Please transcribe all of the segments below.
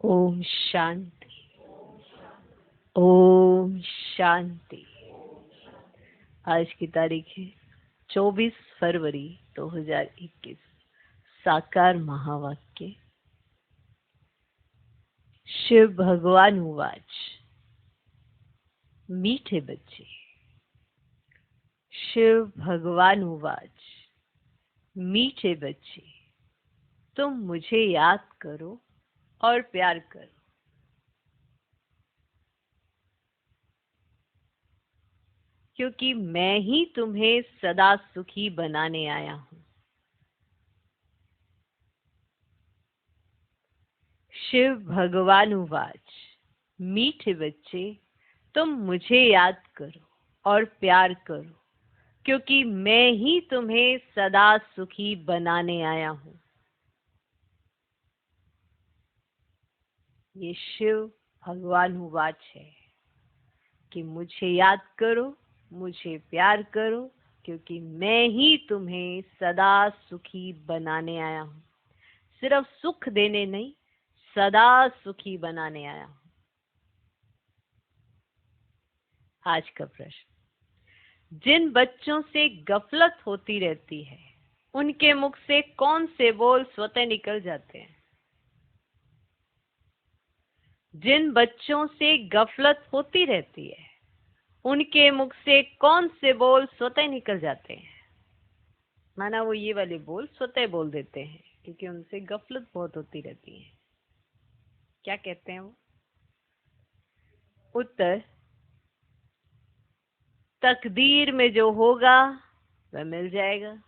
ओम शांति। ओम शांति। आज की तारीख है 24 फरवरी 2021। साकार महावाक्य। शिव भगवान उवाच। मीठे बच्चे। शिव भगवान उवाच। मीठे बच्चे, तुम मुझे याद करो और प्यार करो। क्योंकि मैं ही तुम्हें सदा सुखी बनाने आया हूं। शिव भगवान उवाच। मीठे बच्चे, तुम मुझे याद करो और प्यार करो, क्योंकि मैं ही तुम्हें सदा सुखी बनाने आया हूं। ये शिव भगवान उवाच है कि मुझे याद करो, मुझे प्यार करो, क्योंकि मैं ही तुम्हें सदा सुखी बनाने आया हूं। सिर्फ सुख देने नहीं, सदा सुखी बनाने आया हूं। आज का प्रश्न। जिन बच्चों से गफलत होती रहती है, उनके मुख से कौन से बोल स्वतः निकल जाते हैं? जिन बच्चों से गफलत होती रहती है, उनके मुख से कौन से बोल स्वतः निकल जाते हैं? माना वो ये वाले बोल स्वतः बोल देते हैं, क्योंकि उनसे गफलत बहुत होती रहती है। क्या कहते हैं वो? उत्तर। तकदीर में जो होगा वह मिल जाएगा।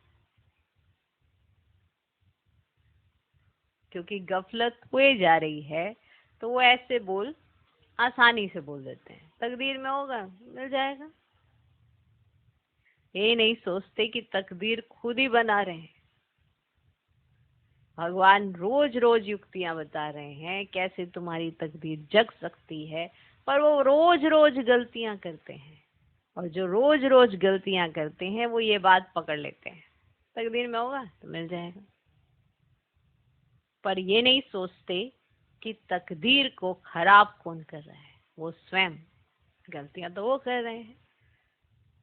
क्योंकि गफलत हुए जा रही है, तो वो ऐसे बोल आसानी से बोल देते हैं। तकदीर में होगा, मिल जाएगा। ये नहीं सोचते कि तकदीर खुद ही बना रहे हैं। भगवान रोज रोज युक्तियां बता रहे हैं कैसे तुम्हारी तकदीर जग सकती है, पर वो रोज रोज गलतियां करते हैं। और जो रोज रोज गलतियां करते हैं, वो ये बात पकड़ लेते हैं तकदीर में होगा तो मिल जाएगा। पर ये नहीं सोचते कि तकदीर को खराब कौन कर रहा है? वो स्वयं। गलतियां तो वो कर रहे हैं।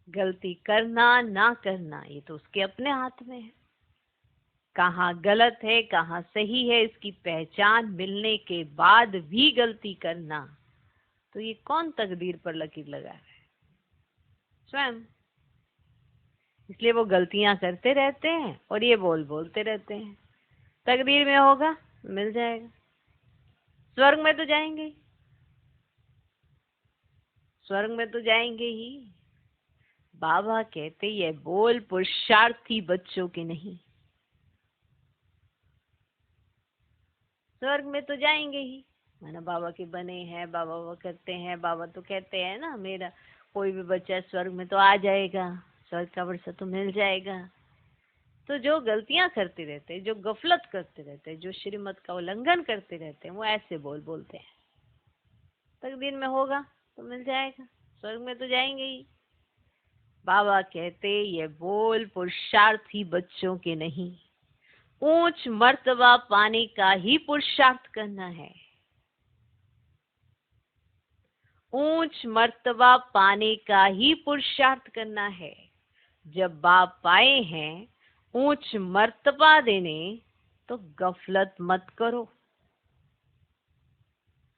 गलती करना ना करना ये तो उसके अपने हाथ में है। कहाँ गलत है कहाँ सही है, इसकी पहचान मिलने के बाद भी गलती करना, तो ये कौन तकदीर पर लकीर लगा रहा है? स्वयं। इसलिए वो गलतियां करते रहते हैं और ये बोलते रहते हैं। तकदीर में होगा मिल जाएगा। स्वर्ग में तो जाएंगे ही। स्वर्ग में तो जाएंगे ही। बाबा कहते ये बोल पुरुषार्थी बच्चों के नहीं। स्वर्ग में तो जाएंगे ही। माना बाबा के बने हैं, बाबा वो करते हैं। बाबा तो कहते हैं ना, मेरा कोई भी बच्चा स्वर्ग में तो आ जाएगा, स्वर्ग का वर्षा तो मिल जाएगा। तो जो गलतियां करते रहते हैं, जो गफलत करते रहते हैं, जो श्रीमत का उल्लंघन करते रहते हैं, वो ऐसे बोलते हैं। तकदीर में होगा तो मिल जाएगा, स्वर्ग में तो जाएंगे ही। बाबा कहते ये बोल पुरुषार्थी बच्चों के नहीं। ऊंच मर्तबा पाने का ही पुरुषार्थ करना है। ऊंच मर्तबा पाने का ही पुरुषार्थ करना है। जब बाप पाए हैं ऊंच मर्तबा देने, तो गफलत मत करो।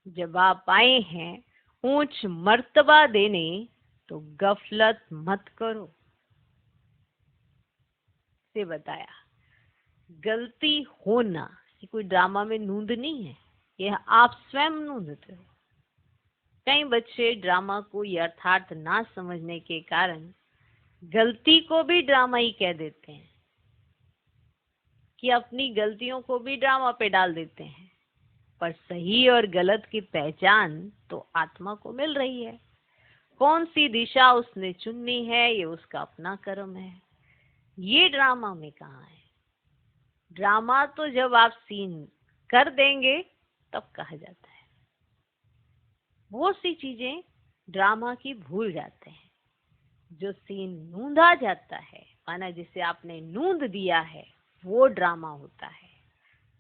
जब आप आए हैं ऊंच मर्तबा देने, तो गफलत मत करो। से बताया गलती होना ये कोई ड्रामा में नूंद नहीं है, यह आप स्वयं नूंदते हो। कई बच्चे ड्रामा को यथार्थ ना समझने के कारण गलती को भी ड्रामा ही कह देते हैं, कि अपनी गलतियों को भी ड्रामा पे डाल देते हैं। पर सही और गलत की पहचान तो आत्मा को मिल रही है। कौन सी दिशा उसने चुननी है, ये उसका अपना कर्म है। ये ड्रामा में कहाँ है? ड्रामा तो जब आप सीन कर देंगे तब कहा जाता है। वो सी चीजें ड्रामा की भूल जाते हैं। जो सीन नूंदा जाता है, माना जिसे आपने नूंद दिया है, वो ड्रामा होता है।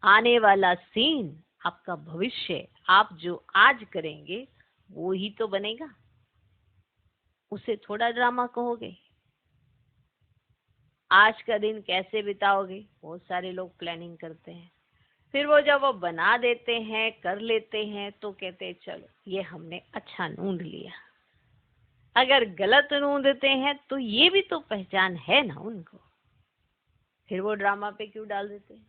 आने वाला सीन आपका भविष्य आप जो आज करेंगे वो ही तो बनेगा। उसे थोड़ा ड्रामा कहोगे। आज का दिन कैसे बिताओगे, बहुत सारे लोग प्लानिंग करते हैं, फिर वो जब वो बना देते हैं, कर लेते हैं, तो कहते हैं चलो ये हमने अच्छा ढूंढ लिया। अगर गलत ढूंढते हैं तो ये भी तो पहचान है ना उनको, फिर वो ड्रामा पे क्यों डाल देते हैं।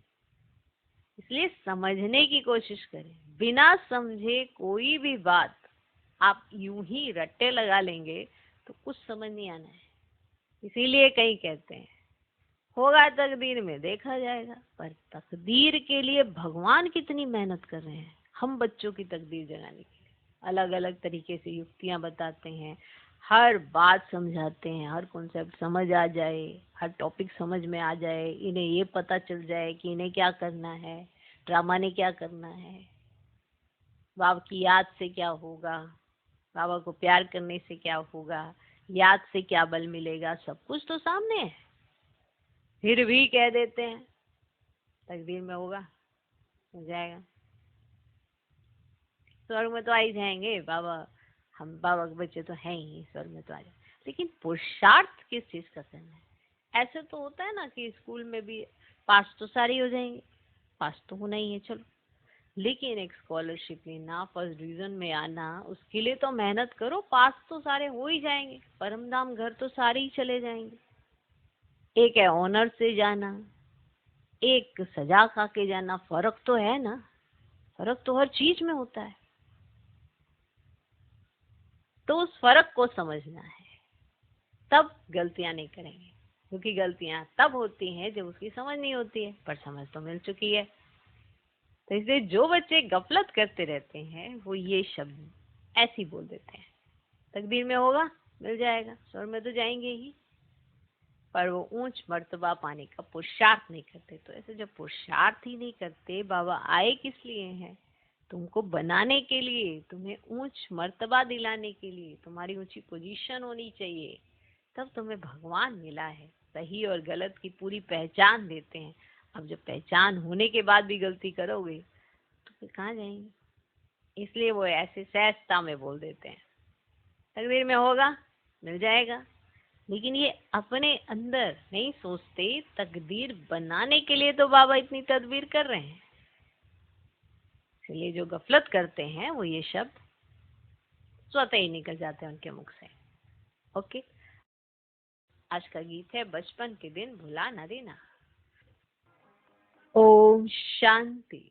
इसलिए समझने की कोशिश करें। बिना समझे कोई भी बात आप यूं ही रट्टे लगा लेंगे तो कुछ समझ नहीं आना है। इसीलिए कई कहते हैं होगा तकदीर में देखा जाएगा, पर तकदीर के लिए भगवान कितनी मेहनत कर रहे हैं हम बच्चों की तकदीर जगाने के लिए। अलग अलग तरीके से युक्तियां बताते हैं, हर बात समझाते हैं, हर कॉन्सेप्ट समझ आ जाए, हर टॉपिक समझ में आ जाए, इन्हें ये पता चल जाए कि इन्हें क्या करना है, ड्रामा ने क्या करना है, बाबा की याद से क्या होगा, बाबा को प्यार करने से क्या होगा, याद से क्या बल मिलेगा, सब कुछ तो सामने है। फिर भी कह देते हैं तकदीर में होगा, हो जाएगा, स्वर्ग में तो आ ही जाएंगे बाबा, हम बाबा के बच्चे तो हैं ही, स्वर्ग में तो आ जाए। लेकिन पुरुषार्थ किस चीज का करना है। ऐसे तो होता है ना कि स्कूल में भी पास तो सारे ही हो जाएंगे, पास तो होना ही है चलो, लेकिन एक स्कॉलरशिप लेना, फर्स्ट डिवीजन में आना, उसके लिए तो मेहनत करो। पास तो सारे हो ही जाएंगे, परम धाम घर तो सारे ही चले जाएंगे। एक है ऑनर से जाना, एक सजा खा के जाना, फर्क तो है ना, फर्क तो हर चीज में होता है। तो उस फर्क को समझना है, तब गलतियां नहीं करेंगे। क्योंकि गलतियां तब होती हैं जब उसकी समझ नहीं होती है, पर समझ तो मिल चुकी है। तो इसलिए जो बच्चे गफलत करते रहते हैं वो ये शब्द ऐसे ही बोल देते हैं, तकदीर में होगा, मिल जाएगा, स्वर्ग में तो जाएंगे ही, पर वो ऊंच मर्तबा पाने का पुरुषार्थ नहीं करते। तो ऐसे जब पुरुषार्थ ही नहीं करते, बाबा आए किस लिए हैं, तुमको बनाने के लिए, तुम्हें ऊंच मर्तबा दिलाने के लिए, तुम्हारी ऊंची पोजीशन होनी चाहिए, तब तुम्हें भगवान मिला है। सही और गलत की पूरी पहचान देते हैं। अब जब पहचान होने के बाद भी गलती करोगे तो फिर कहाँ जाएंगे। इसलिए वो ऐसे सहजता में बोल देते हैं तकदीर में होगा, मिल जाएगा। लेकिन ये अपने अंदर नहीं सोचते, तकदीर बनाने के लिए तो बाबा इतनी तदबीर कर रहे हैं। इसलिए जो गफलत करते हैं वो ये शब्द स्वतः ही निकल जाते हैं उनके मुख से। ओके, आज का गीत है बचपन के दिन भुला न देना। ओम शांति।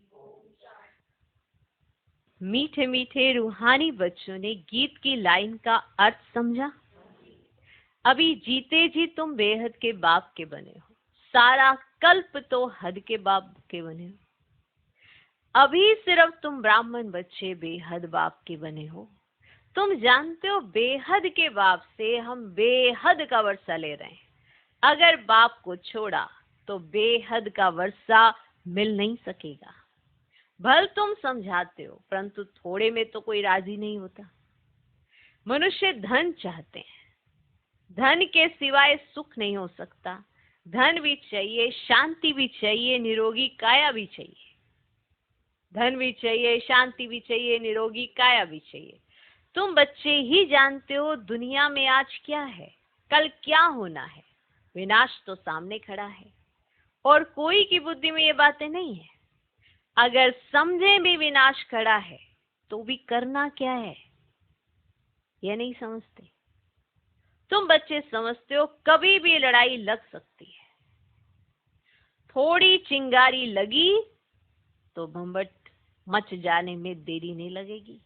मीठे मीठे रूहानी बच्चों ने गीत की लाइन का अर्थ समझा। अभी जीते जी तुम बेहद के बाप के बने हो, सारा कल्प तो हद के बाप के बने हो। अभी सिर्फ तुम ब्राह्मण बच्चे बेहद बाप के बने हो। तुम जानते हो बेहद के बाप से हम बेहद का वर्षा ले रहे हैं। अगर बाप को छोड़ा तो बेहद का वर्षा मिल नहीं सकेगा। भल तुम समझाते हो, परंतु थोड़े में तो कोई राजी नहीं होता। मनुष्य धन चाहते हैं, धन के सिवाय सुख नहीं हो सकता। धन भी चाहिए, शांति भी चाहिए, निरोगी काया भी चाहिए। धन भी चाहिए, शांति भी चाहिए, निरोगी काया भी चाहिए। तुम बच्चे ही जानते हो दुनिया में आज क्या है, कल क्या होना है। विनाश तो सामने खड़ा है और कोई की बुद्धि में ये बातें नहीं है। अगर समझे भी विनाश खड़ा है तो भी करना क्या है, ये नहीं समझते। तुम बच्चे समझते हो कभी भी लड़ाई लग सकती है। थोड़ी चिंगारी लगी तो भंबट मच जाने में देरी नहीं लगेगी।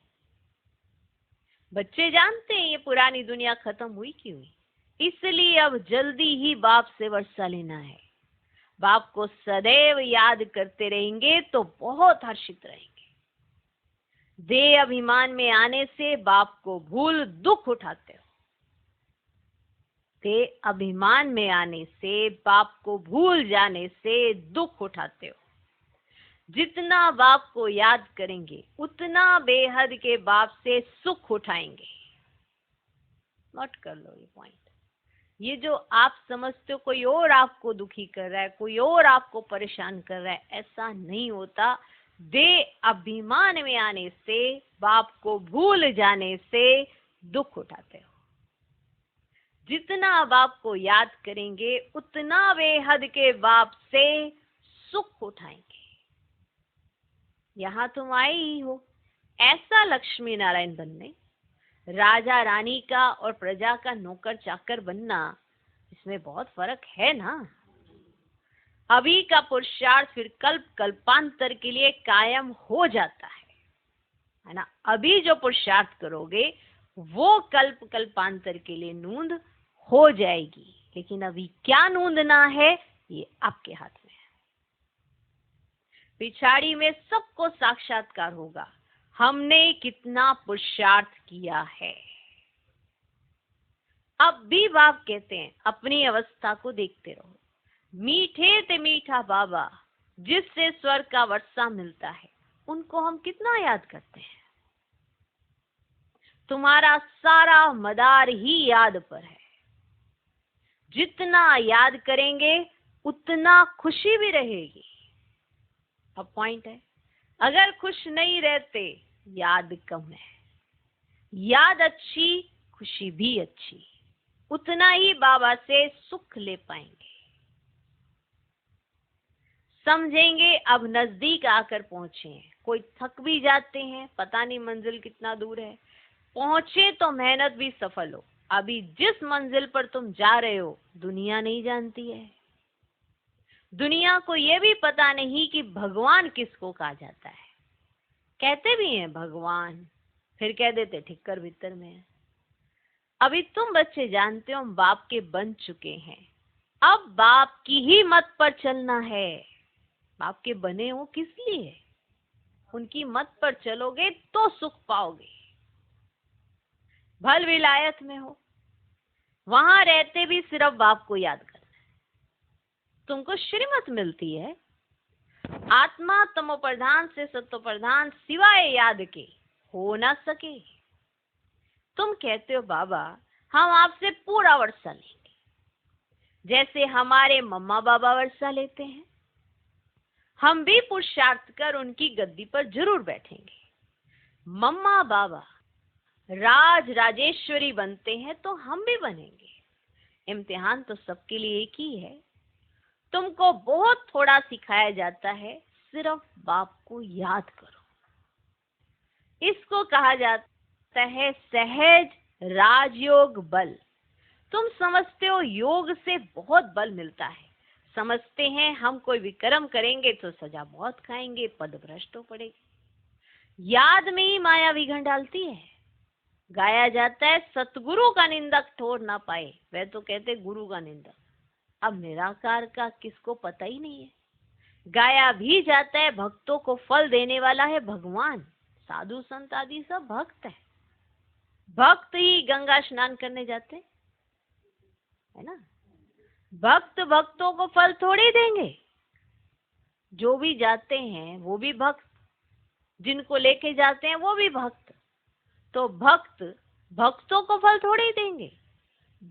बच्चे जानते हैं ये पुरानी दुनिया खत्म हुई की हुई, इसलिए अब जल्दी ही बाप से वर्षा लेना है। बाप को सदैव याद करते रहेंगे तो बहुत हर्षित रहेंगे। देह अभिमान में आने से बाप को भूल दुख उठाते हो। देह अभिमान में आने से, बाप को भूल जाने से दुख उठाते हो। जितना बाप को याद करेंगे उतना बेहद के बाप से सुख उठाएंगे। नोट कर लो ये पॉइंट। ये जो आप समझते हो कोई और आपको दुखी कर रहा है, कोई और आपको परेशान कर रहा है, ऐसा नहीं होता। दे अभिमान में आने से, बाप को भूल जाने से दुख उठाते हो। जितना बाप को याद करेंगे उतना बेहद के बाप से सुख उठाएंगे। यहां तुम आए ही हो ऐसा लक्ष्मी नारायण बनने, राजा रानी का और प्रजा का नौकर चाकर बनना, इसमें बहुत फर्क है ना। अभी का पुरुषार्थ फिर कल्प कल्पांतर के लिए कायम हो जाता है ना। अभी जो पुरुषार्थ करोगे वो कल्प कल्पांतर के लिए नूंद हो जाएगी, लेकिन अभी क्या नूंदना है ये आपके हाथ में है। पिछाड़ी में सबको साक्षात्कार होगा हमने कितना पुरुषार्थ किया है। अब भी बाप कहते हैं अपनी अवस्था को देखते रहो। मीठे ते मीठा बाबा जिससे स्वर्ग का वर्षा मिलता है, उनको हम कितना याद करते हैं। तुम्हारा सारा मदार ही याद पर है। जितना याद करेंगे उतना खुशी भी रहेगी। अब पॉइंट है, अगर खुश नहीं रहते याद कम है, याद अच्छी खुशी भी अच्छी, उतना ही बाबा से सुख ले पाएंगे। समझेंगे अब नजदीक आकर पहुंचे हैं। कोई थक भी जाते हैं, पता नहीं मंजिल कितना दूर है, पहुंचे तो मेहनत भी सफल हो। अभी जिस मंजिल पर तुम जा रहे हो दुनिया नहीं जानती है। दुनिया को ये भी पता नहीं कि भगवान किसको कहा जाता है। कहते भी हैं भगवान, फिर कह देते ठिक्कर भीतर में है। अभी तुम बच्चे जानते हो हम बाप के बन चुके हैं। अब बाप की ही मत पर चलना है। बाप के बने हो किस लिए? उनकी मत पर चलोगे तो सुख पाओगे। भल विलायत में हो, वहां रहते भी सिर्फ बाप को याद करना है। तुमको श्रीमत मिलती है, आत्मा तमो प्रधान से सत्व प्रधान सिवाय याद के हो ना सके। तुम कहते हो बाबा हम आपसे पूरा वर्षा लेंगे, जैसे हमारे मम्मा बाबा वर्षा लेते हैं। हम भी पुरुषार्थ कर उनकी गद्दी पर जरूर बैठेंगे। मम्मा बाबा राज राजेश्वरी बनते हैं तो हम भी बनेंगे। इम्तिहान तो सबके लिए एक ही है। तुमको बहुत थोड़ा सिखाया जाता है, सिर्फ बाप को याद करो। इसको कहा जाता है सहज राजयोग बल। तुम समझते हो योग से बहुत बल मिलता है। समझते हैं हम कोई विक्रम करेंगे तो सजा बहुत खाएंगे, पद भ्रष्ट हो पड़ेगी। याद में ही माया विघन डालती है। गाया जाता है सतगुरु का निंदक ठोर ना पाए, वह तो कहते गुरु का निंदक। अब निराकार का किसको पता ही नहीं है। गाया भी जाता है भक्तों को फल देने वाला है भगवान। साधु संत आदि सब भक्त है। भक्त ही गंगा स्नान करने जाते है ना। भक्त भक्तों को फल थोड़ी देंगे। जो भी जाते हैं वो भी भक्त, जिनको लेके जाते हैं वो भी भक्त। तो भक्त भक्तों को फल थोड़ी देंगे।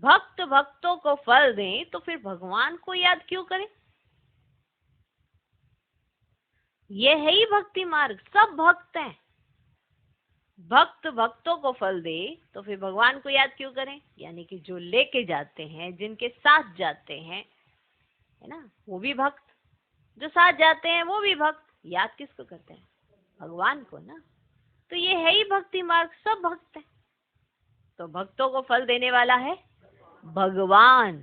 भक्त भक्तों को फल दें तो फिर भगवान को याद क्यों करें? ये है ही भक्ति मार्ग। सब भक्त हैं। भक्त भक्तों को फल दे तो फिर भगवान को याद क्यों करें? यानी कि जो लेके जाते हैं, जिनके साथ जाते हैं, है ना, वो भी भक्त। जो साथ जाते हैं वो भी भक्त। याद किसको करते हैं? भगवान को ना। तो ये है ही भक्ति मार्ग। सब भक्त हैं। तो भक्तों को फल देने वाला है भगवान।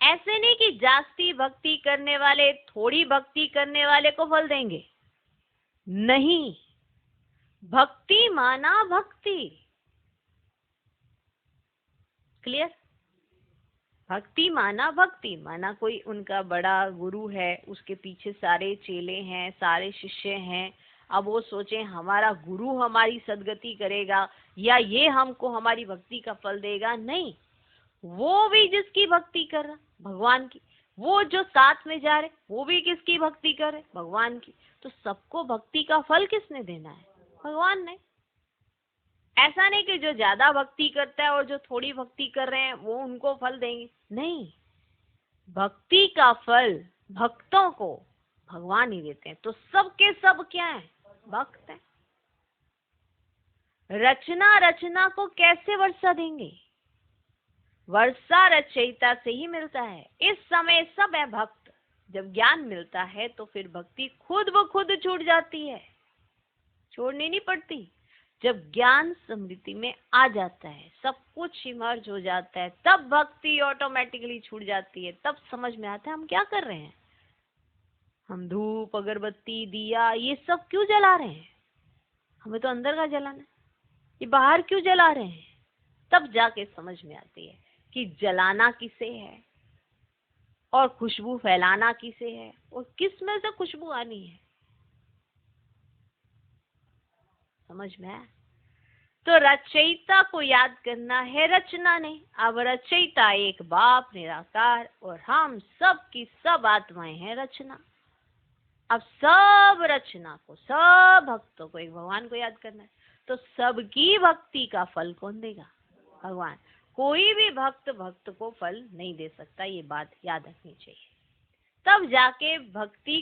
ऐसे नहीं कि जास्ती भक्ति करने वाले थोड़ी भक्ति करने वाले को फल देंगे। नहीं, भक्ति माना भक्ति। क्लियर? भक्ति माना भक्ति माना कोई उनका बड़ा गुरु है, उसके पीछे सारे चेले हैं, सारे शिष्य हैं। अब वो सोचे हमारा गुरु हमारी सदगति करेगा या ये हमको हमारी भक्ति का फल देगा। नहीं, वो भी जिसकी भक्ति कर रहा भगवान की, वो जो साथ में जा रहे वो भी किसकी भक्ति कर रहे? भगवान की। तो सबको भक्ति का फल किसने देना है? भगवान ने। ऐसा नहीं कि जो ज्यादा भक्ति करता है और जो थोड़ी भक्ति कर रहे हैं वो उनको फल देंगे। नहीं, भक्ति का फल भक्तों को भगवान ही देते हैं। तो सबके सब क्या है? भक्त हैं। रचना को कैसे वर्षा देंगे? वर्षा रचयिता से ही मिलता है। इस समय सब है भक्त। जब ज्ञान मिलता है तो फिर भक्ति खुद ब खुद छूट जाती है, छोड़नी नहीं पड़ती। जब ज्ञान स्मृति में आ जाता है, सब कुछ इमर्ज हो जाता है, तब भक्ति ऑटोमेटिकली छूट जाती है। तब समझ में आता है हम क्या कर रहे हैं। हम धूप, अगरबत्ती, दिया ये सब क्यों जला रहे हैं? हमें तो अंदर का जलाना है, ये बाहर क्यों जला रहे हैं? तब जाके समझ में आती है कि जलाना किसे है और खुशबू फैलाना किसे है और किस में से खुशबू आनी है। समझ में आया? तो रचयिता को याद करना है, रचना नहीं। अब रचयिता एक बाप निराकार और हम सब की सब आत्माएं हैं रचना। अब सब रचना को, सब भक्तों को, एक भगवान को याद करना है। तो सबकी भक्ति का फल कौन देगा? भगवान। कोई भी भक्त को फल नहीं दे सकता, ये बात याद रखनी चाहिए। तब जाके भक्ति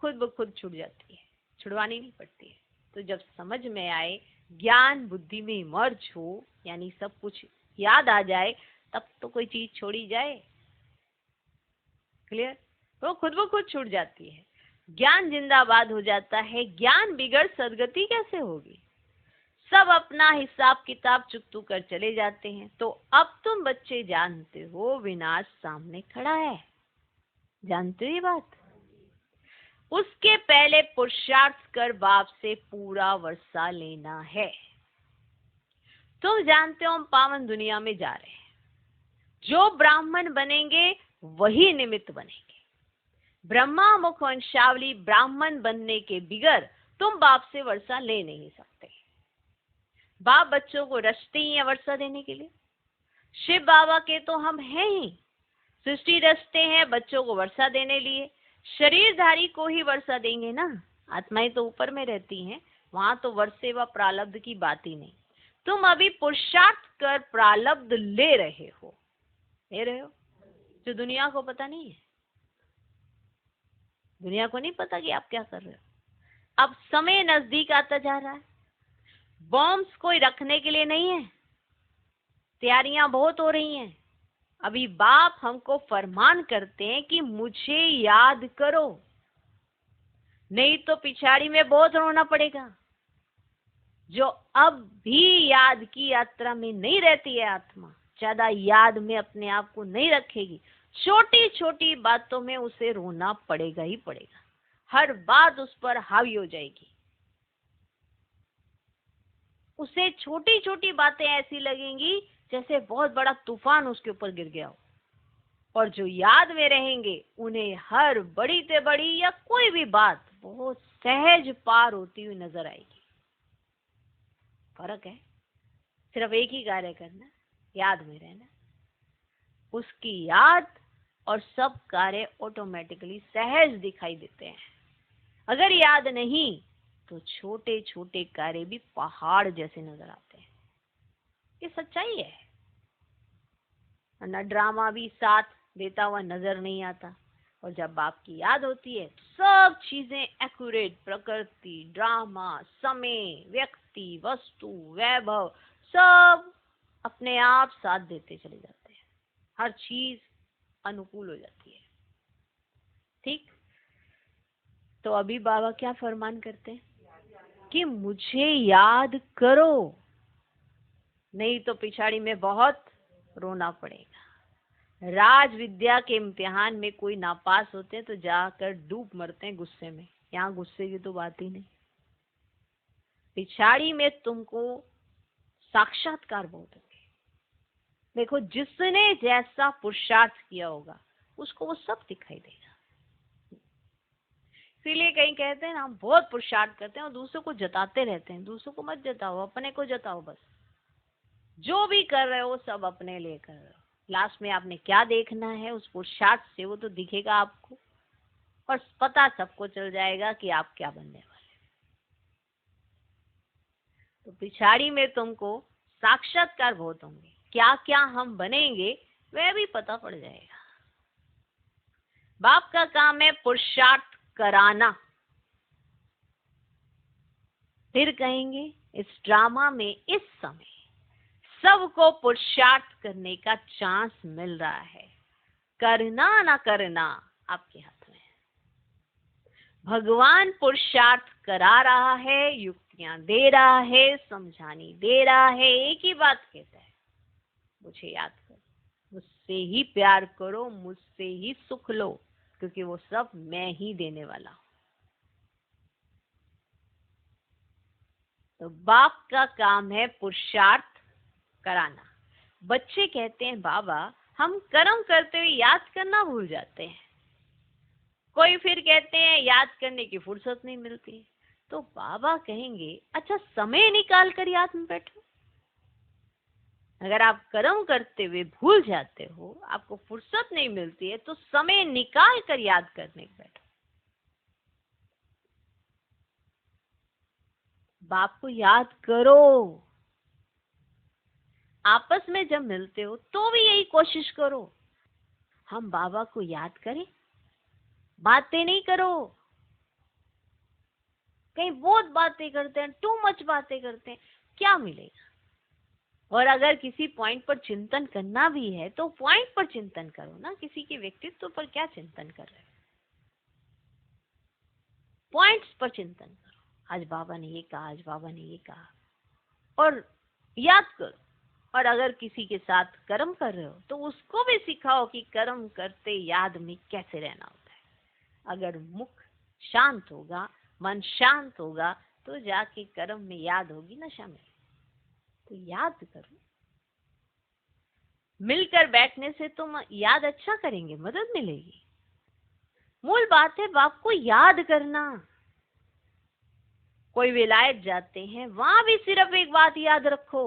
खुद ब खुद छूट जाती है, छुड़वानी नहीं पड़ती है। तो जब समझ में आए, ज्ञान बुद्धि में इमर्ज हो, यानी सब कुछ याद आ जाए, तब तो कोई चीज छोड़ी जाए। क्लियर? तो खुद ब खुद छूट जाती है, ज्ञान जिंदाबाद हो जाता है। ज्ञान बिगड़ सदगति कैसे होगी? सब अपना हिसाब किताब चुकतू कर चले जाते हैं। तो अब तुम बच्चे जानते हो विनाश सामने खड़ा है। जानते हो ये बात? उसके पहले पुरुषार्थ कर बाप से पूरा वर्षा लेना है। तुम जानते हो हम पावन दुनिया में जा रहे हैं। जो ब्राह्मण बनेंगे वही निमित्त बनेंगे। ब्रह्मा मुख वंशावली ब्राह्मण बनने के बिगर तुम बाप से वर्षा ले नहीं सकते। बाप बच्चों को रचते ही है वर्षा देने के लिए। शिव बाबा के तो हम हैं ही, सृष्टि रचते हैं बच्चों को वर्षा देने लिए। शरीरधारी को ही वर्षा देंगे ना, आत्माएं तो ऊपर में रहती हैं, वहां तो वर्षे व प्रारब्ध की बात ही नहीं। तुम अभी पुरुषार्थ कर प्रारब्ध ले रहे हो, जो दुनिया को पता नहीं है। दुनिया को नहीं पता कि आप क्या कर रहे हो। अब समय नजदीक आता जा रहा है, बॉम्ब्स कोई रखने के लिए नहीं है, तैयारियां बहुत हो रही हैं। अभी बाप हमको फरमान करते हैं कि मुझे याद करो, नहीं तो पिछाड़ी में बहुत रोना पड़ेगा। जो अब भी याद की यात्रा में नहीं रहती है आत्मा, ज्यादा याद में अपने आप को नहीं रखेगी, छोटी छोटी बातों में उसे रोना पड़ेगा ही पड़ेगा। हर बात उस पर हावी हो जाएगी। उसे छोटी छोटी बातें ऐसी लगेंगी जैसे बहुत बड़ा तूफान उसके ऊपर गिर गया हो। और जो याद में रहेंगे उन्हें हर बड़ी से बड़ी या कोई भी बात बहुत सहज पार होती हुई नजर आएगी। फर्क है, सिर्फ एक ही कार्य करना, याद में रहना। उसकी याद और सब कार्य ऑटोमेटिकली सहज दिखाई देते हैं। अगर याद नहीं तो छोटे छोटे कार्य भी पहाड़ जैसे नजर आते हैं। ये सच्चाई है। न ड्रामा भी साथ देता हुआ नजर नहीं आता। और जब बाप की याद होती है तो सब चीजें एक्यूरेट, प्रकृति, ड्रामा, समय, व्यक्ति, वस्तु, वैभव सब अपने आप साथ देते चले जाते हैं। हर चीज अनुकूल हो जाती है। ठीक? तो अभी बाबा क्या फरमान करते हैं कि मुझे याद करो, नहीं तो पिछाड़ी में बहुत रोना पड़ेगा। राज विद्या के इम्तिहान में कोई नापास होते हैं तो जाकर डूब मरते हैं गुस्से में। यहाँ गुस्से की तो बात ही नहीं। पिछाड़ी में तुमको साक्षात्कार बहुत होंगे। देखो, जिसने जैसा पुरुषार्थ किया होगा उसको वो सब दिखाई देगा। इसीलिए कहीं कहते हैं ना, हम बहुत पुरुषार्थ करते हैं और दूसरों को जताते रहते हैं। दूसरों को मत जताओ, अपने को जताओ। बस जो भी कर रहे हो सब अपने लिए कर रहे हो। लास्ट में आपने क्या देखना है उस पुरुषार्थ से, वो तो दिखेगा आपको और पता सबको चल जाएगा कि आप क्या बनने वाले। तो पिछाड़ी में तुमको साक्षात्कार बहुत होंगे, क्या क्या हम बनेंगे वह भी पता पड़ जाएगा। बाप का काम है पुरुषार्थ कराना। फिर कहेंगे इस ड्रामा में इस समय सबको पुरुषार्थ करने का चांस मिल रहा है। करना ना करना आपके हाथ में है। भगवान पुरुषार्थ करा रहा है, युक्तियां दे रहा है, समझानी दे रहा है। एक ही बात कहता है, मुझे याद करो, मुझसे ही प्यार करो, मुझसे ही सुख लो, क्योंकि वो सब मैं ही देने वाला हूं। तो बाप का काम है पुरुषार्थ कराना। बच्चे कहते हैं बाबा हम कर्म करते हुए याद करना भूल जाते हैं। कोई फिर कहते हैं याद करने की फुर्सत नहीं मिलती। तो बाबा कहेंगे अच्छा समय निकाल कर याद में बैठो। अगर आप कर्म करते हुए भूल जाते हो, आपको फुर्सत नहीं मिलती है, तो समय निकाल कर याद करने बैठो। बाप को याद करो। आपस में जब मिलते हो तो भी यही कोशिश करो, हम बाबा को याद करें। बातें नहीं करो। कहीं बहुत बातें करते हैं, टू मच बातें करते हैं, क्या मिलेगा? और अगर किसी पॉइंट पर चिंतन करना भी है तो पॉइंट पर चिंतन करो ना, किसी के व्यक्तित्व पर क्या चिंतन कर रहे हो? पॉइंट्स पर चिंतन करो। आज बाबा ने ये कहा, आज बाबा ने ये कहा, और याद करो। और अगर किसी के साथ कर्म कर रहे हो तो उसको भी सिखाओ कि कर्म करते याद में कैसे रहना होता है। अगर मुख शांत होगा, मन शांत होगा, तो जाके कर्म में याद होगी ना शामिल। तो याद करो। मिलकर बैठने से तुम याद अच्छा करेंगे, मदद मिलेगी। मूल बात है बाप को याद करना। कोई विलायत जाते हैं, वहां भी सिर्फ एक बात याद रखो,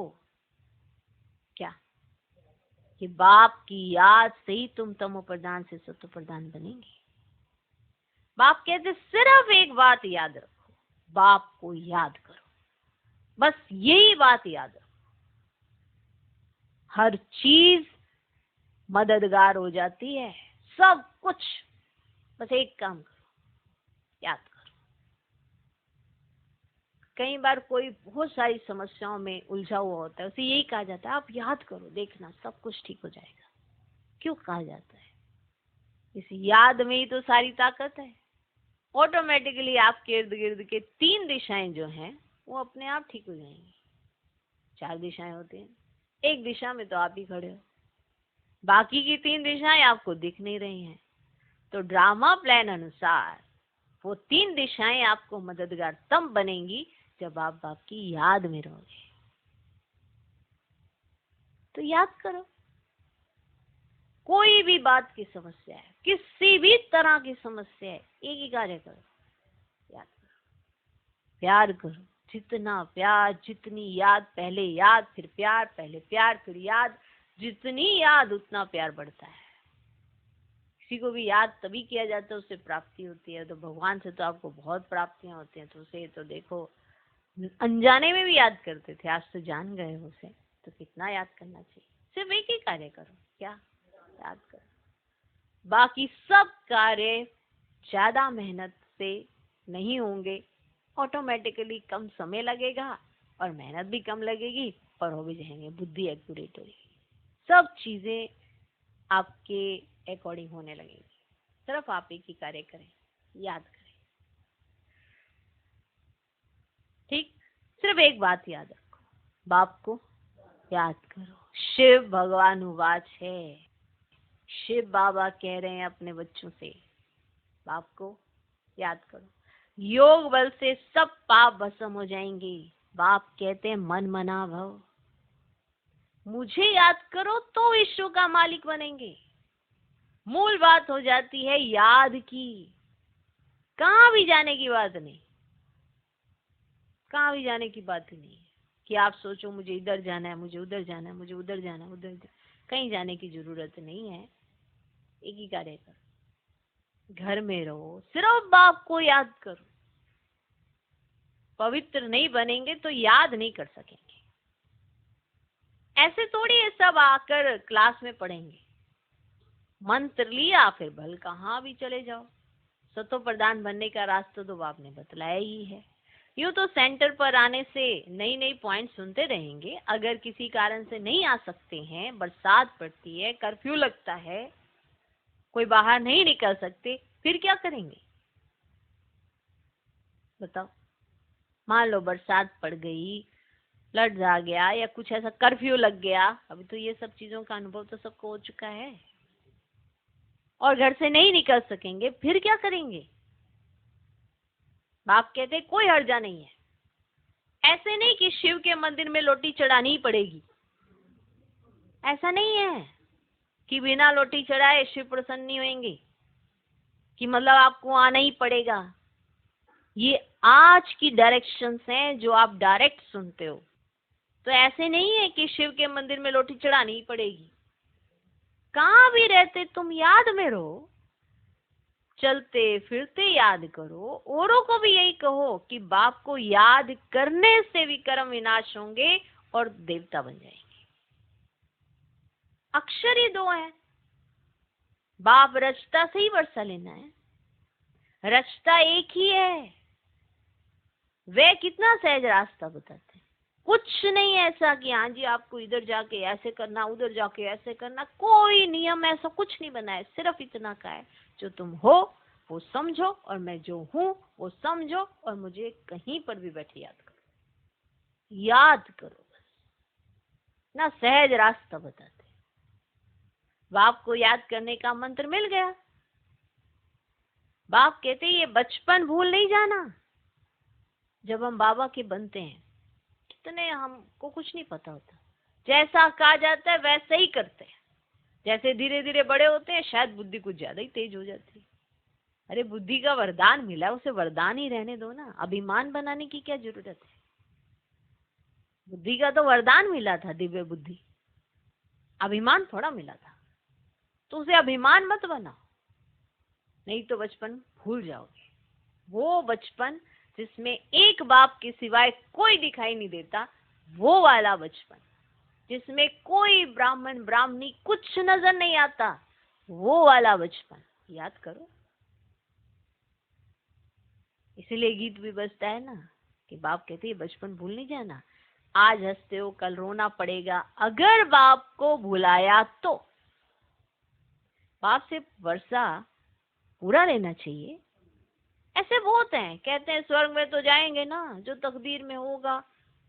क्या? कि बाप की याद से ही तुम तमो प्रधान से सतो प्रधान बनेंगे। बाप कहते सिर्फ एक बात याद रखो, बाप को याद करो। बस यही बात याद रखो, हर चीज मददगार हो जाती है, सब कुछ। बस एक काम करो, याद करो। कई बार कोई बहुत सारी समस्याओं में उलझा हुआ होता है, उसे यही कहा जाता है आप याद करो, देखना सब कुछ ठीक हो जाएगा। क्यों कहा जाता है? इस याद में ही तो सारी ताकत है। ऑटोमेटिकली आपके इर्द गिर्द के 3 दिशाएं जो हैं वो अपने आप ठीक हो जाएंगी। 4 दिशाएं होती हैं, एक दिशा में तो आप ही खड़े हो, बाकी की 3 दिशाएं आपको दिख नहीं रही हैं। तो ड्रामा प्लान अनुसार वो 3 दिशाएं आपको मददगार तब बनेंगी जब आप बाप की याद में रहोगे। तो याद करो। कोई भी बात की समस्या है, किसी भी तरह की समस्या है, एक ही कार्य करो, याद करो, प्यार करो। जितना प्यार, जितनी याद, पहले याद फिर प्यार, पहले प्यार फिर याद, जितनी याद उतना प्यार बढ़ता है। किसी को भी याद तभी किया जाता है उससे प्राप्ति होती है। तो भगवान से तो आपको बहुत प्राप्तियां होती हैं, तो उसे तो देखो अनजाने में भी याद करते थे, आज तो जान गए हो उसे, तो कितना याद करना चाहिए। सिर्फ एक ही कार्य करो, क्या? याद करो। बाकी सब कार्य ज्यादा मेहनत से नहीं होंगे, ऑटोमेटिकली कम समय लगेगा और मेहनत भी कम लगेगी और हो भी जाएंगे, बुद्धि एक्यूरेट होगी, सब चीजें आपके अकॉर्डिंग होने लगेगी। सिर्फ आप एक ही कार्य करें, याद करें। ठीक, सिर्फ एक बात याद रखो, बाप को याद करो। शिव भगवान उवाच है, शिव बाबा कह रहे हैं अपने बच्चों से, बाप को याद करो। योग बल से सब पाप भस्म हो जाएंगे। बाप कहते हैं मन मना भव, मुझे याद करो तो विश्व का मालिक बनेंगे। मूल बात हो जाती है याद की, कहां भी जाने की बात नहीं, कहां भी जाने की बात ही नहीं है कि आप सोचो मुझे इधर जाना है, मुझे उधर जाना है, मुझे उधर जाना है, उधर कहीं जाने की जरूरत नहीं है। एक ही कार्य करो, घर में रहो, सिर्फ बाप को याद करो। पवित्र नहीं बनेंगे तो याद नहीं कर सकेंगे। ऐसे थोड़ी है सब आकर क्लास में पढ़ेंगे, मंत्र लिया, फिर भल कहाँ भी चले जाओ। सतो प्रधान बनने का रास्ता तो बाप ने बतलाया ही है। यूं तो सेंटर पर आने से नई नई पॉइंट सुनते रहेंगे। अगर किसी कारण से नहीं आ सकते हैं, बरसात पड़ती है, कर्फ्यू लगता है, कोई बाहर नहीं निकल सकते, फिर क्या करेंगे बताओ। मान लो बरसात पड़ गई, फ्लड आ गया, या कुछ ऐसा कर्फ्यू लग गया। अभी तो ये सब चीजों का अनुभव तो सबको हो चुका है, और घर से नहीं निकल सकेंगे, फिर क्या करेंगे। बाप कहते कोई हर्जा नहीं है। ऐसे नहीं कि शिव के मंदिर में लोटी चढ़ानी ही पड़ेगी, ऐसा नहीं है कि बिना लोटी चढ़ाए शिव प्रसन्न नहीं होंगे, कि मतलब आपको आना ही पड़ेगा। ये आज की डायरेक्शंस हैं जो आप डायरेक्ट सुनते हो। तो ऐसे नहीं है कि शिव के मंदिर में लोटी चढ़ानी ही पड़ेगी। कहाँ भी रहते तुम याद में रहो, चलते फिरते याद करो, औरों को भी यही कहो कि बाप को याद करने से भी कर्म विनाश होंगे और देवता बन जाएंगे। अक्षर ही दो है, बाप रचता से ही वर्षा लेना है, रचता एक ही है। वे कितना सहज रास्ता बताते हैं। कुछ नहीं ऐसा कि हाँ जी आपको इधर जाके ऐसे करना, उधर जाके ऐसे करना, कोई नियम ऐसा कुछ नहीं बना है। सिर्फ इतना का है, जो तुम हो वो समझो, और मैं जो हूं वो समझो, और मुझे कहीं पर भी बैठे याद करो। याद करो बस, ना सहज रास्ता बताते। बाप को याद करने का मंत्र मिल गया। बाप कहते ये बचपन भूल नहीं जाना। जब हम बाबा के बनते हैं, कितने हमको कुछ नहीं पता होता, जैसा कहा जाता है वैसे ही करते हैं। जैसे धीरे धीरे बड़े होते हैं, शायद बुद्धि कुछ ज्यादा ही तेज हो जाती है। अरे बुद्धि का वरदान मिला, उसे वरदान ही रहने दो ना। अभिमान बनाने की क्या जरूरत है। बुद्धि का तो वरदान मिला था, दिव्य बुद्धि, अभिमान थोड़ा मिला था। तो उसे अभिमान मत बनाओ, नहीं तो बचपन भूल जाओगे। वो बचपन जिसमें एक बाप के सिवाय कोई दिखाई नहीं देता, वो वाला बचपन जिसमें कोई ब्राह्मण ब्राह्मणी कुछ नजर नहीं आता, वो वाला बचपन याद करो। इसीलिए गीत भी बजता है ना कि बाप कहते हैं बचपन भूल नहीं जाना। आज हंसते हो कल रोना पड़ेगा अगर बाप को भुलाया तो। बाप से वर्षा पूरा लेना चाहिए। ऐसे बहुत हैं, कहते हैं स्वर्ग में तो जाएंगे ना, जो तकदीर में होगा।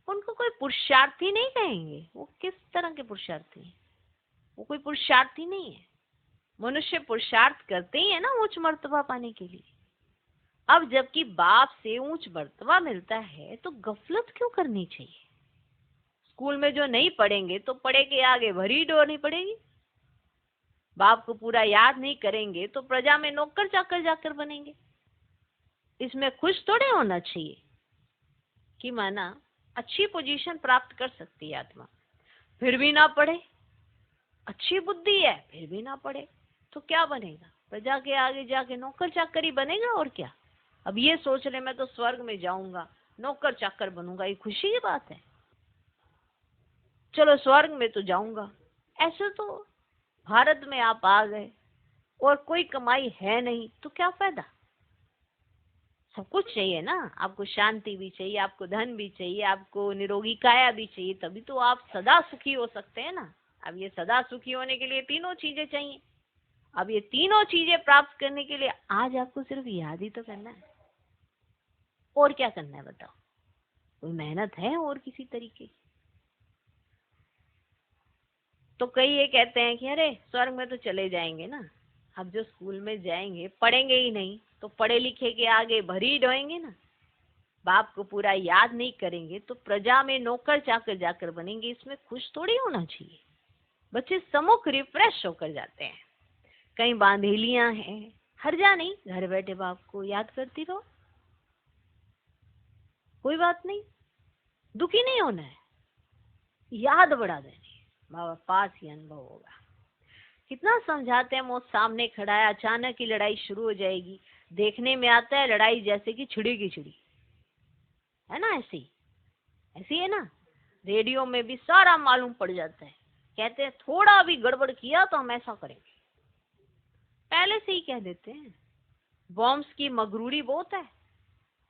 उनको कोई पुरुषार्थी नहीं कहेंगे। वो किस तरह के पुरुषार्थी हैं? वो कोई पुरुषार्थी नहीं है। मनुष्य पुरुषार्थ करते ही है ना उच्च मर्तबा पाने के लिए। अब जबकि बाप से उच्च मर्तबा मिलता है तो गफलत क्यों करनी चाहिए। स्कूल में जो नहीं पढ़ेंगे तो पढ़े के आगे भरी डोरनी पड़ेगी। बाप को पूरा याद नहीं करेंगे तो प्रजा में नौकर चाकर जाकर बनेंगे। इसमें खुश थोड़े होना चाहिए कि माना अच्छी पोजीशन प्राप्त कर सकती है आत्मा, फिर भी ना पढ़े। अच्छी बुद्धि है फिर भी ना पढ़े तो क्या बनेगा। प्रजा के आगे जाके नौकर चाकर ही बनेगा और क्या। अब ये सोच रहे मैं तो स्वर्ग में जाऊंगा, नौकर चाकर बनूंगा, ये खुशी की बात है। चलो स्वर्ग में तो जाऊंगा, ऐसे तो भारत में आप आ गए और कोई कमाई है नहीं तो क्या फायदा। सब कुछ चाहिए ना, आपको शांति भी चाहिए, आपको धन भी चाहिए, आपको निरोगी काया भी चाहिए, तभी तो आप सदा सुखी हो सकते हैं ना। अब ये सदा सुखी होने के लिए तीनों चीजें चाहिए। अब ये तीनों चीजें प्राप्त करने के लिए आज आपको सिर्फ याद ही तो करना है। और क्या करना है बताओ। कोई मेहनत है और किसी तरीके की? तो कई ये कहते हैं कि अरे स्वर्ग में तो चले जाएंगे ना। अब जो स्कूल में जाएंगे पढ़ेंगे ही नहीं तो पढ़े लिखे के आगे भरी ढोएंगे ना। बाप को पूरा याद नहीं करेंगे तो प्रजा में नौकर चाकर जाकर बनेंगे। इसमें खुश थोड़ी होना चाहिए। बच्चे सम्मुख रिफ्रेश होकर जाते हैं। कहीं बांधेलियां हैं, हर्जा नहीं, घर बैठे बाप को याद करती रहो, कोई बात नहीं। दुखी नहीं होना है, याद बढ़ा देनी है, बाबा पास ही अनुभव होगा। कितना समझाते हैं, वो सामने खड़ा है, अचानक ही लड़ाई शुरू हो जाएगी। देखने में आता है लड़ाई जैसे कि छिड़ी की छिड़ी है ना। ऐसी है ना। रेडियो में भी सारा मालूम पड़ जाता है। कहते हैं थोड़ा भी गड़बड़ किया तो हम ऐसा करेंगे। पहले से ही कह देते हैं। बॉम्ब्स की मगरूरी बहुत है।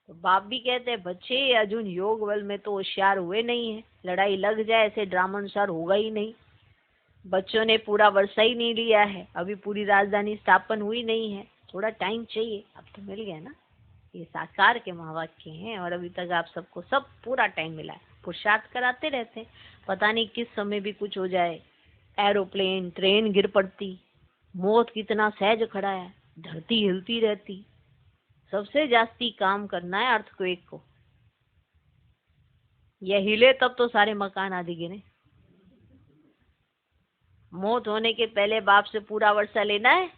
तो बाप भी कहते हैं बच्चे अर्जुन योग बल में तो होशियार हुए नहीं है, लड़ाई लग जाए ऐसे ड्रामा अनुसार होगा ही नहीं। बच्चों ने पूरा वर्षा ही नहीं लिया है, अभी पूरी राजधानी स्थापन हुई नहीं है, थोड़ा टाइम चाहिए। अब तो मिल गया ना, ये साकार के महावाक्य हैं और अभी तक आप सबको सब पूरा टाइम मिला है। पुरुषार्थ कराते रहते हैं, पता नहीं किस समय भी कुछ हो जाए, एरोप्लेन ट्रेन गिर पड़ती, मौत कितना सहज खड़ा है, धरती हिलती रहती। सबसे जास्ती काम करना है अर्थक्वेक को, यह हिले तब तो सारे मकान आदि गिरे। मौत होने के पहले बाप से पूरा वर्षा लेना है,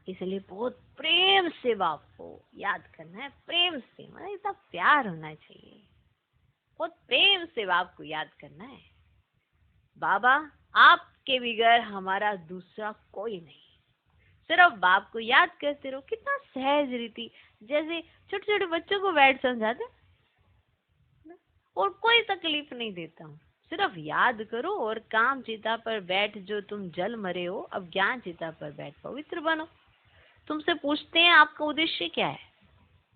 इसलिए बहुत प्रेम से बाप को याद करना है। प्रेम से मतलब इतना प्यार होना चाहिए, बहुत प्रेम से बाप को याद करना है। बाबा आपके बगैर हमारा दूसरा कोई नहीं, सिर्फ बाप को याद करते रहो। कितना सहज रीति, जैसे छोटे छोटे बच्चों को बैठ समझाते और कोई तकलीफ नहीं देता हूँ, सिर्फ याद करो और काम चिता पर बैठ। जो तुम जल मरे हो, अब ज्ञान चिता पर बैठ पवित्र बनो। तुमसे पूछते हैं आपका उद्देश्य क्या है,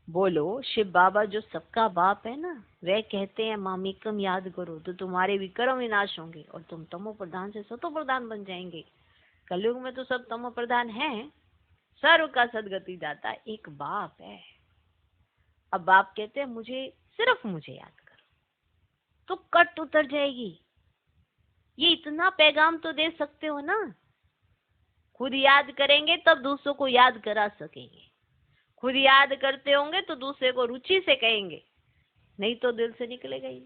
बोलो। शिव बाबा जो सबका बाप है ना, वह कहते हैं मामिकम याद करो तो तुम्हारे विक्रम विनाश होंगे और तुम तमो प्रधान से सतो प्रधान बन जाएंगे। कलयुग में तो सब तमो प्रधान हैं, सर्व का सदगति दाता एक बाप है। अब बाप कहते हैं मुझे सिर्फ मुझे याद करो तो कट उतर जाएगी। ये इतना पैगाम तो दे सकते हो ना, खुद याद करेंगे तब दूसरों को याद करा सकेंगे। खुद याद करते होंगे तो दूसरे को रुचि से कहेंगे, नहीं तो दिल से निकलेगा ही।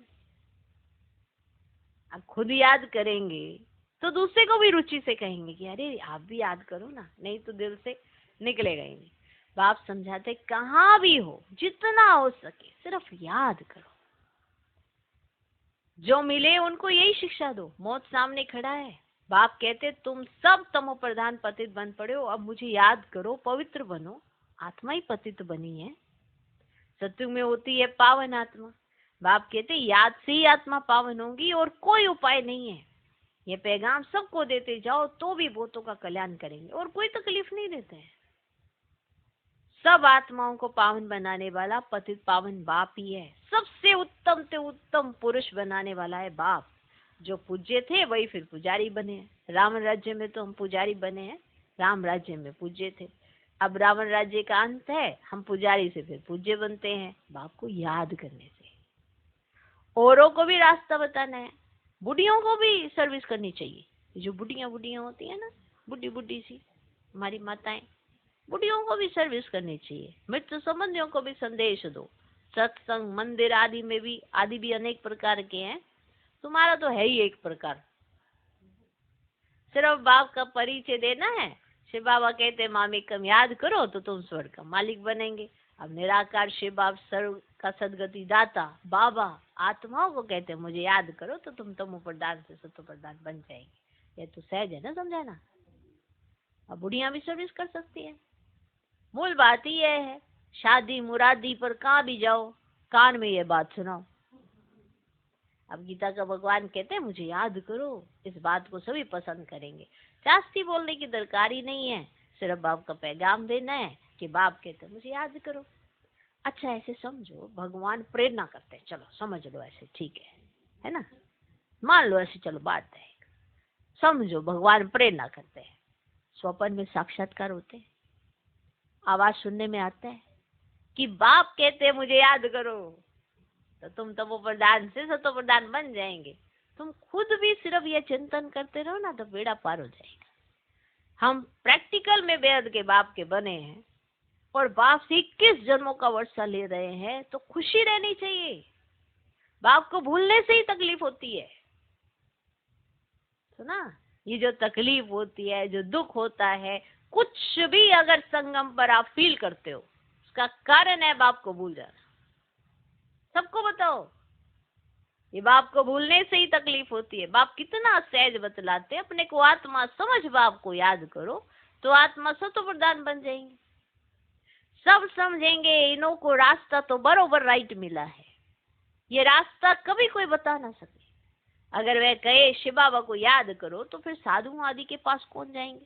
अब खुद याद करेंगे तो दूसरे को भी रुचि से कहेंगे कि अरे आप भी याद करो ना, नहीं तो दिल से निकलेगा ही नहीं। बाप समझाते कहाँ भी हो जितना हो सके सिर्फ याद करो, जो मिले उनको यही शिक्षा दो। मौत सामने खड़ा है, बाप कहते तुम सब तमो प्रधान पतित बन पड़े हो, अब मुझे याद करो, पवित्र बनो। आत्मा ही पतित बनी है, सत्युग में होती है पावन आत्मा। बाप कहते याद से ही आत्मा पावन होगी और कोई उपाय नहीं है। ये पैगाम सबको देते जाओ तो भी बहुतों का कल्याण करेंगे और कोई तकलीफ नहीं देते हैं। सब आत्माओं को पावन बनाने वाला पतित पावन बाप ही है। सबसे उत्तम से उत्तम पुरुष बनाने वाला है बाप। जो पूज्य थे वही फिर पुजारी बने हैं। रावण राज्य में तो हम पुजारी बने हैं, राम राज्य में पूज्य थे। अब रावण राज्य का अंत है, हम पुजारी से फिर पूज्य बनते हैं, बाप को याद करने से। औरों को भी रास्ता बताना है, बुढ़ियों को भी सर्विस करनी चाहिए। जो बुढ़ियां होती है ना, बुढ़ी बुढ़ी सी हमारी माताएं, बुढ़ियों को भी सर्विस करनी चाहिए। मृत्यु संबंधियों को भी संदेश दो। सत्संग मंदिर आदि में भी अनेक प्रकार के हैं, तुम्हारा तो है ही एक प्रकार। सिर्फ बाप का परिचय देना है। शिव बाबा कहते मामिकम याद करो तो तुम स्वर्ग का मालिक बनेंगे। अब निराकार शिव बाप सर्व का सदगति दाता बाबा आत्माओं को कहते मुझे याद करो तो तुम तमो प्रधान से सतो प्रधान बन जाएंगे। ये तो सहज है ना समझाना। अब बुढ़िया भी सर्विस कर सकती है। मूल बात ही यह है, शादी मुरादी पर कहाँ भी जाओ कान में ये बात सुनाओ। अब गीता का भगवान कहते हैं मुझे याद करो, इस बात को सभी पसंद करेंगे। जास्ती बोलने की दरकार ही नहीं है, सिर्फ बाप का पैगाम देना है कि बाप कहते हैं मुझे याद करो। अच्छा ऐसे समझो भगवान प्रेरणा करते हैं, चलो समझ लो ऐसे, ठीक है ना, मान लो ऐसे, चलो बात है, समझो भगवान प्रेरणा करते हैं। स्वप्न में साक्षात्कार होते हैं, आवाज सुनने में आता है कि बाप कहते हैं मुझे याद करो तो तुम तमो प्रधान से सतो प्रधान बन जाएंगे। तुम खुद भी सिर्फ ये चिंतन करते रहो ना तो बेड़ा पार हो जाएगा। हम प्रैक्टिकल में बेहद के बाप के बने हैं और बाप से 21 जन्मों का वर्षा ले रहे हैं, तो खुशी रहनी चाहिए। बाप को भूलने से ही तकलीफ होती है। सुना, ये जो तकलीफ होती है, जो दुख होता है, कुछ भी अगर संगम पर आप फील करते हो उसका कारण है बाप को भूल जाना। सबको बताओ, ये बाप को भूलने से ही तकलीफ होती है। बाप कितना सहज बतलाते हैं, अपने को आत्मा समझ बाप को याद करो तो आत्मा सतो प्रधान बन जाएंगे। सब समझेंगे इन्हों को रास्ता तो बरोबर राइट मिला है, ये रास्ता कभी कोई बता ना सके। अगर वह कहे शिव बाबा को याद करो तो फिर साधु आदि के पास कौन जाएंगे।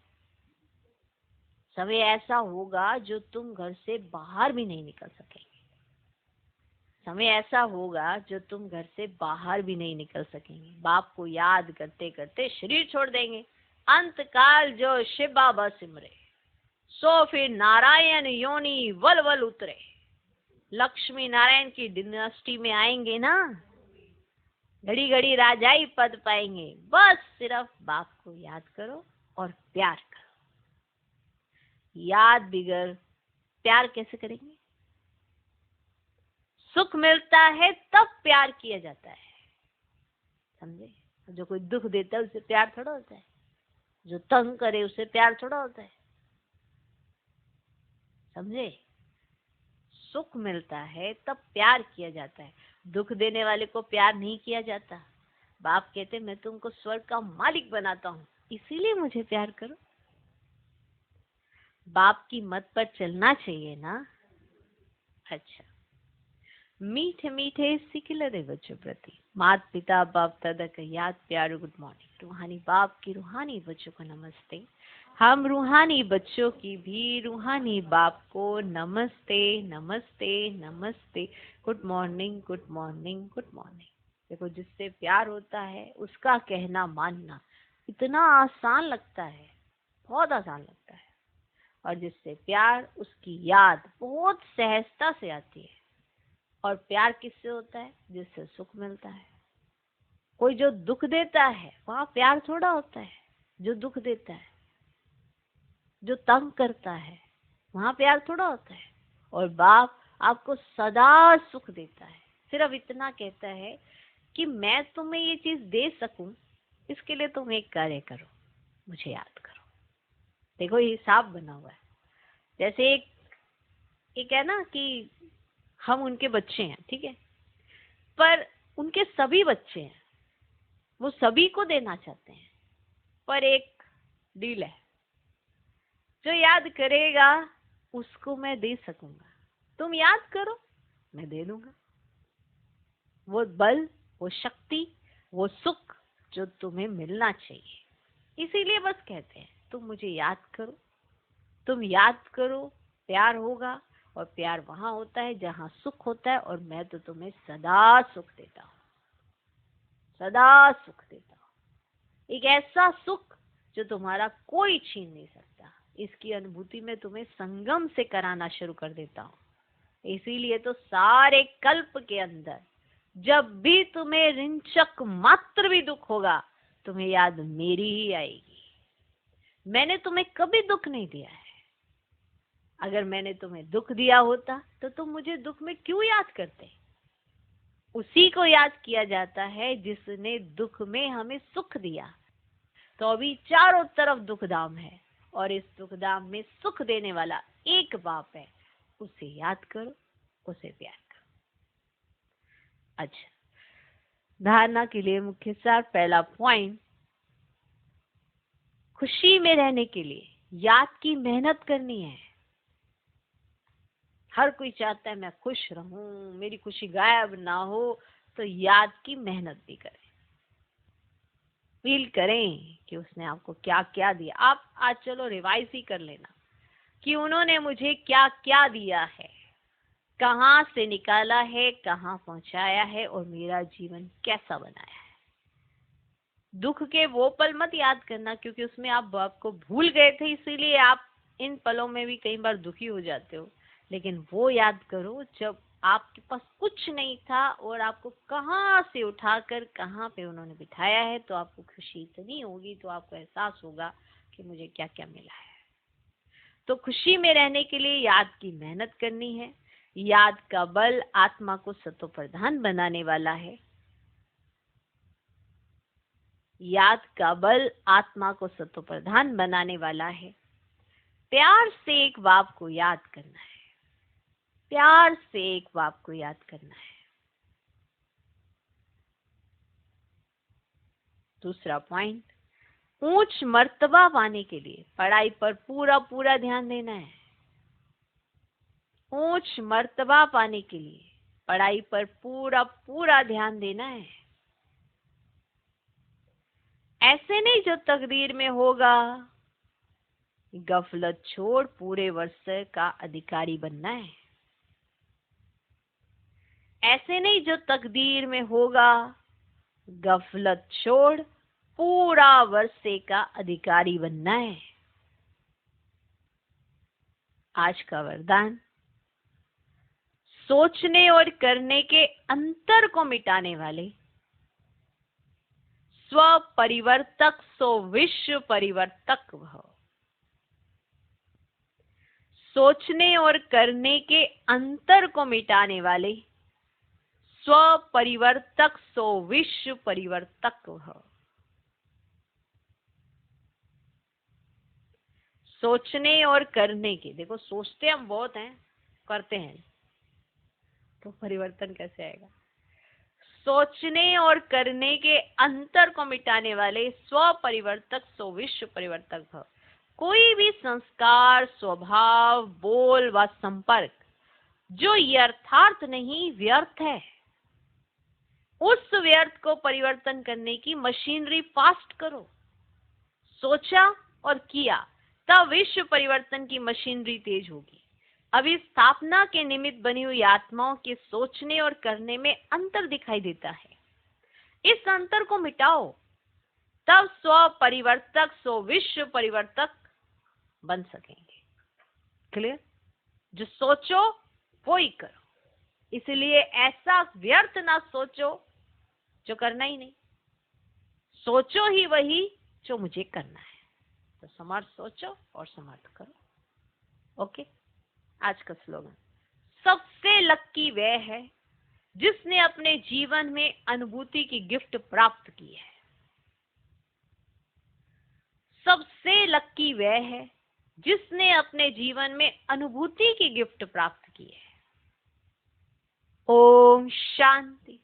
समय ऐसा होगा जो तुम घर से बाहर भी नहीं निकल सकेंगे। समय ऐसा होगा जो तुम घर से बाहर भी नहीं निकल सकेंगे। बाप को याद करते करते शरीर छोड़ देंगे। अंत काल जो शिव बाबा सिमरे, सो फिर नारायण योनि वल वल उतरे। लक्ष्मी नारायण की डिनास्टी में आएंगे ना, घड़ी घड़ी राजाई पद पाएंगे। बस सिर्फ बाप को याद करो और प्यार करो। याद बिगर प्यार कैसे करेंगे? सुख मिलता है तब प्यार किया जाता है, समझे? जो कोई दुख देता है उसे प्यार थोड़ा होता है, जो तंग करे उसे प्यार थोड़ा होता है, समझे? सुख मिलता है तब प्यार किया जाता है, दुख देने वाले को प्यार नहीं किया जाता। बाप कहते मैं तुमको स्वर्ग का मालिक बनाता हूँ, इसीलिए मुझे प्यार करो। बाप की मत पर चलना चाहिए ना। अच्छा, मीठे मीठे सिखिलरे बच्चों प्रति मात पिता बाप दादा का याद प्यार गुड मॉर्निंग। रूहानी बाप की रूहानी बच्चों को नमस्ते। हम रूहानी बच्चों की भी रूहानी बाप को नमस्ते नमस्ते नमस्ते। Good morning good morning good morning. देखो, जिससे प्यार होता है उसका कहना मानना इतना आसान लगता है, बहुत आसान लगता है। और जिससे प्यार, उसकी याद बहुत सहजता से आती है। और प्यार किससे होता है? जिससे सुख मिलता है। कोई जो दुख देता है वहां प्यार थोड़ा होता है। जो दुख देता है, जो तंग करता है, वहां प्यार थोड़ा होता है। और बाप आपको सदा सुख देता है। सिर्फ इतना कहता है कि मैं तुम्हें ये चीज दे सकूं, इसके लिए तुम एक कार्य करो, मुझे याद करो। देखो, ये हिसाब बना हुआ है। जैसे एक है ना कि हम उनके बच्चे हैं, ठीक है, पर उनके सभी बच्चे हैं, वो सभी को देना चाहते हैं, पर एक डील है, जो याद करेगा उसको मैं दे सकूंगा। तुम याद करो, मैं दे दूंगा वो बल, वो शक्ति, वो सुख जो तुम्हें मिलना चाहिए। इसीलिए बस कहते हैं तुम मुझे याद करो, तुम याद करो, प्यार होगा। और प्यार वहां होता है जहां सुख होता है। और मैं तो तुम्हें सदा सुख देता हूँ, सदा सुख देता हूँ। एक ऐसा सुख जो तुम्हारा कोई छीन नहीं सकता। इसकी अनुभूति में तुम्हें संगम से कराना शुरू कर देता हूँ। इसीलिए तो सारे कल्प के अंदर जब भी तुम्हें रिंचक मात्र भी दुख होगा, तुम्हें याद मेरी ही आएगी। मैंने तुम्हें कभी दुख नहीं दिया है। अगर मैंने तुम्हें दुख दिया होता तो तुम मुझे दुख में क्यों याद करते? उसी को याद किया जाता है जिसने दुख में हमें सुख दिया। तो अभी चारों तरफ दुखधाम है और इस दुखधाम में सुख देने वाला एक बाप है। उसे याद करो, उसे प्यार करो। अच्छा, धारणा के लिए मुख्य सार। पहला पॉइंट, खुशी में रहने के लिए याद की मेहनत करनी है। हर कोई चाहता है मैं खुश रहूं, मेरी खुशी गायब ना हो, तो याद की मेहनत भी करें। फील करें कि उसने आपको क्या क्या दिया। आप आज चलो रिवाइज ही कर लेना कि उन्होंने मुझे क्या क्या दिया है, कहाँ से निकाला है, कहाँ पहुंचाया है और मेरा जीवन कैसा बनाया है। दुख के वो पल मत याद करना, क्योंकि उसमें आप आपको भूल गए थे, इसीलिए आप इन पलों में भी कई बार दुखी हो जाते हो। लेकिन वो याद करो जब आपके पास कुछ नहीं था और आपको कहाँ से उठाकर कहाँ पे उन्होंने बिठाया है, तो आपको खुशी इतनी होगी, तो आपको एहसास होगा कि मुझे क्या क्या मिला है। तो खुशी में रहने के लिए याद की मेहनत करनी है। याद का बल आत्मा को सतो प्रधान बनाने वाला है। याद का बल आत्मा को सतो प्रधान बनाने वाला है। प्यार से एक बाप को याद करना है, प्यार से एक बाप को याद करना है। दूसरा पॉइंट, ऊंच मर्तबा पाने के लिए पढ़ाई पर पूरा पूरा ध्यान देना है। ऊंच मर्तबा पाने के लिए पढ़ाई पर पूरा पूरा ध्यान देना है। ऐसे नहीं जो तकदीर में होगा गफलत छोड़ पूरे वर्ष का अधिकारी बनना है। ऐसे नहीं जो तकदीर में होगा, गफलत छोड़ पूरा वर्षे का अधिकारी बनना है। आज का वरदान, सोचने और करने के अंतर को मिटाने वाले स्व परिवर्तक सो विश्व परिवर्तक भव। सोचने और करने के अंतर को मिटाने वाले स्व परिवर्तक सो विश्व परिवर्तक भव। सोचने और करने के, देखो सोचते हम बहुत हैं, करते हैं तो परिवर्तन कैसे आएगा। सोचने और करने के अंतर को मिटाने वाले स्व परिवर्तक सो विश्व परिवर्तक भव। कोई भी संस्कार, स्वभाव, बोल व संपर्क जो यथार्थ नहीं व्यर्थ है, उस व्यर्थ को परिवर्तन करने की मशीनरी फास्ट करो। सोचा और किया तब विश्व परिवर्तन की मशीनरी तेज होगी। अभी स्थापना के निमित्त बनी हुई आत्माओं के सोचने और करने में अंतर दिखाई देता है। इस अंतर को मिटाओ, तब स्व परिवर्तक सो विश्व परिवर्तक बन सकेंगे। क्लियर? जो सोचो वो ही करो। इसलिए ऐसा व्यर्थ ना सोचो जो करना ही नहीं, सोचो ही वही जो मुझे करना है। तो समर्थ सोचो और समर्थ करो। ओके, आज का स्लोगन, सबसे लक्की वह है जिसने अपने जीवन में अनुभूति की गिफ्ट प्राप्त की है। सबसे लक्की वह है जिसने अपने जीवन में अनुभूति की गिफ्ट प्राप्त की है। ओम शांति।